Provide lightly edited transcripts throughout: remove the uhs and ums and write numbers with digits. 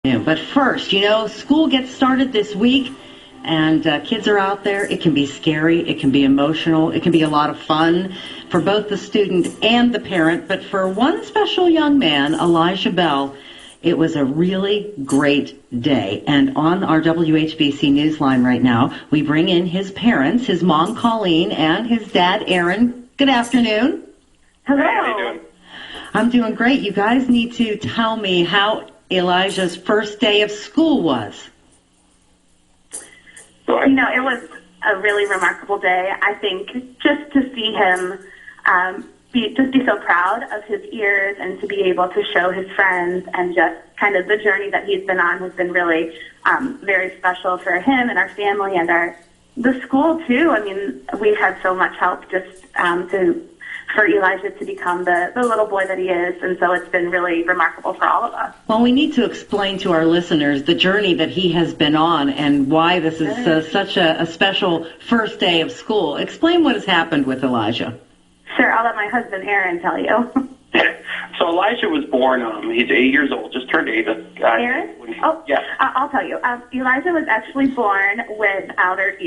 But first, school gets started this week, and kids are out there. It can be scary. It can be emotional. It can be a lot of fun for both the student and the parent. But for one special young man, Elijah Bell, it was a really great day. And on our WHBC Newsline right now, we bring in his parents, his mom, Colleen, and his dad, Aaron. Good afternoon. Hello. How you doing? I'm doing great. You guys need to tell me how Elijah's first day of school was. It was a really remarkable day. I think just to see him be so proud of his ears and to be able to show his friends, and just kind of the journey that he's been on has been really very special for him and our family and the school too. I mean, we've had so much help just for Elijah to become the little boy that he is, and so it's been really remarkable for all of us. Well, we need to explain to our listeners the journey that he has been on and why this is such a special first day of school. Explain what has happened with Elijah. Sure, I'll let my husband Aaron tell you. So Elijah was born, he's 8 years old, just turned 8. Aaron? Yeah. I'll tell you. Elijah was actually born without outer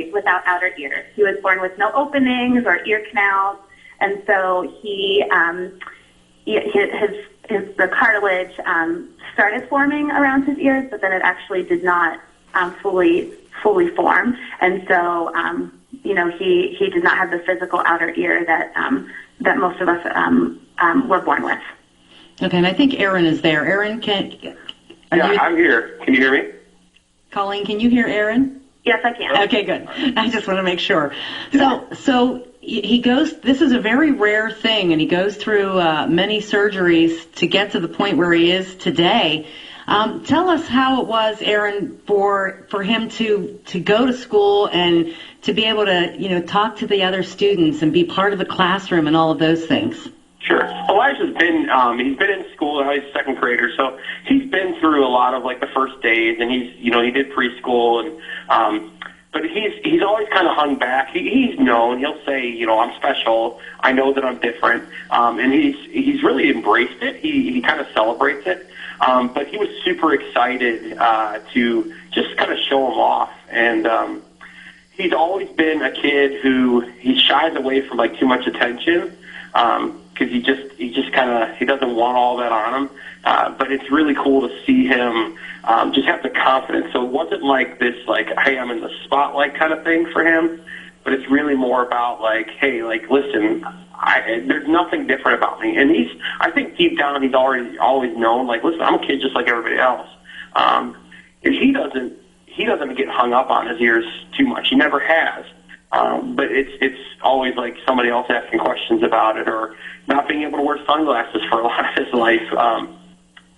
ears. He was born with no openings or ear canals. And so the cartilage started forming around his ears, but then it actually did not fully form. And so, he did not have the physical outer ear that most of us were born with. Okay, and I think Aaron is there. Aaron, I'm here. Can you hear me? Colleen, can you hear Aaron? Yes, I can. Okay, good. I just want to make sure. So he goes, this is a very rare thing, and he goes through many surgeries to get to the point where he is today. Tell us how it was, Aaron, for him to go to school and to be able to, talk to the other students and be part of the classroom and all of those things. Sure. Elijah's been, he's been in school, now he's a second grader, so he's been through a lot of, the first days, and he did preschool, and, but he's always kind of hung back. He's known. He'll say, I'm special. I know that I'm different. And he's really embraced it. He kind of celebrates it. But he was super excited to just kind of show him off. And he's always been a kid he shies away from too much attention because he doesn't want all that on him. But it's really cool to see him just have the confidence. So it wasn't this, hey, I'm in the spotlight kind of thing for him, but it's really more about hey, listen, there's nothing different about me. And I think deep down he's always known, listen, I'm a kid just like everybody else. And he doesn't get hung up on his ears too much. He never has. But it's always somebody else asking questions about it, or not being able to wear sunglasses for a lot of his life.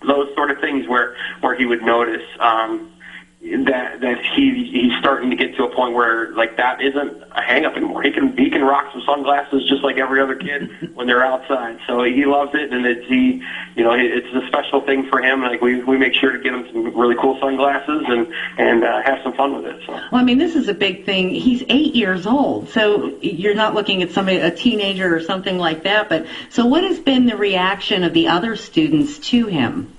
Those sort of things where he would notice that he's starting to get to a point where that isn't a hang-up anymore. He can rock some sunglasses just like every other kid when they're outside. So he loves it, and it's a special thing for him. We make sure to get him some really cool sunglasses and have some fun with it. So. Well, this is a big thing. He's 8 years old, so you're not looking at a teenager or something like that. But so what has been the reaction of the other students to him?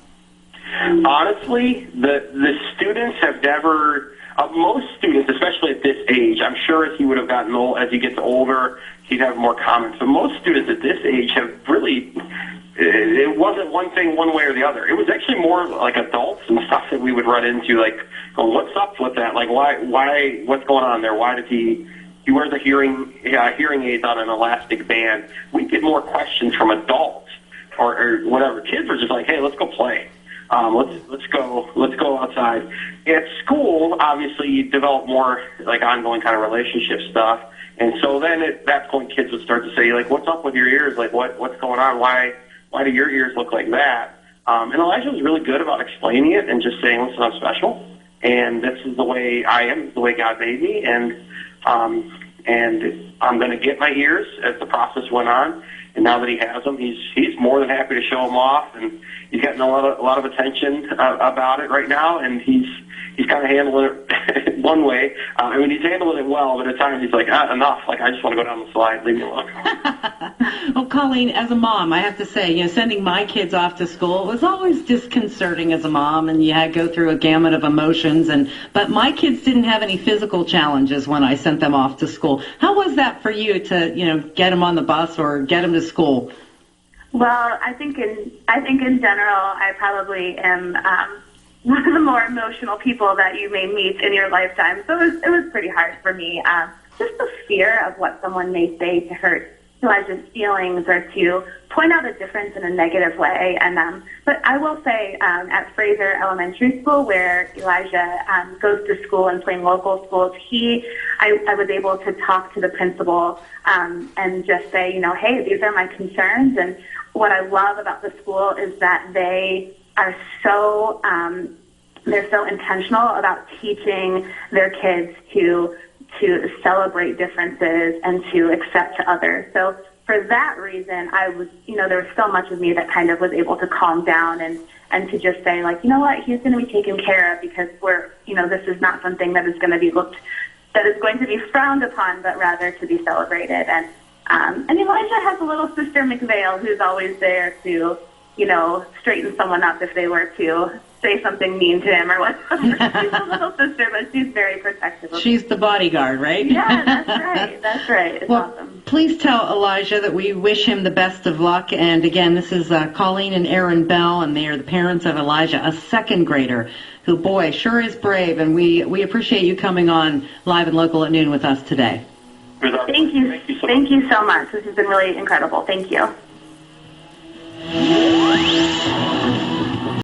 Honestly, the students have never. Most students, especially at this age, I'm sure as he would have gotten old, as he gets older, he'd have more comments. But most students at this age have really. It wasn't one thing one way or the other. It was actually more adults and stuff that we would run into, what's up with that? Why? What's going on there? Why did he wears a hearing aids on an elastic band? We get more questions from adults or whatever. Kids are just hey, let's go play. Let's go outside. At school, obviously, you develop more ongoing kind of relationship stuff, and so then at that point, kids would start to say "What's up with your ears? What's going on? Why do your ears look like that?" And Elijah was really good about explaining it and just saying, "Listen, I'm special, and this is the way I am. This is the way God made me, and I'm going to get my ears." As the process went on, and now that he has them, he's more than happy to show them off, and he's getting a lot of attention about it right now, and he's kind of handling it one way. I mean, he's handling it well, but at times he's like, enough. Like, I just want to go down the slide. Leave me alone. Well, Colleen, as a mom, I have to say, sending my kids off to school was always disconcerting as a mom, and you had to go through a gamut of emotions. But my kids didn't have any physical challenges when I sent them off to school. How was that for you to, get them on the bus or get them to school? Well, I think in general, I probably am one of the more emotional people that you may meet in your lifetime. So it was pretty hard for me. Just the fear of what someone may say to hurt Elijah's feelings or to point out a difference in a negative way. But I will say at Fraser Elementary School, where Elijah goes to school and playing local schools, I was able to talk to the principal and just say, hey, these are my concerns. And what I love about the school is that they are they're so intentional about teaching their kids to celebrate differences and to accept others. So for that reason, I was, there was so much of me that kind of was able to calm down and to just say, like, you know what, he's going to be taken care of because this is not something that is going to be frowned upon, but rather to be celebrated. And Elijah has a little sister, McVale, who's always there to, straighten someone up if they were to say something mean to him or whatever. She's a little sister, but she's very protective of him. She's the bodyguard, right? Yeah, that's right. That's right. It's awesome. Please tell Elijah that we wish him the best of luck. And again, this is Colleen and Aaron Bell, and they are the parents of Elijah, a second grader who, boy, sure is brave. And we appreciate you coming on Live and Local at noon with us today. Thank you. Thank you so much. This has been really incredible. Thank you.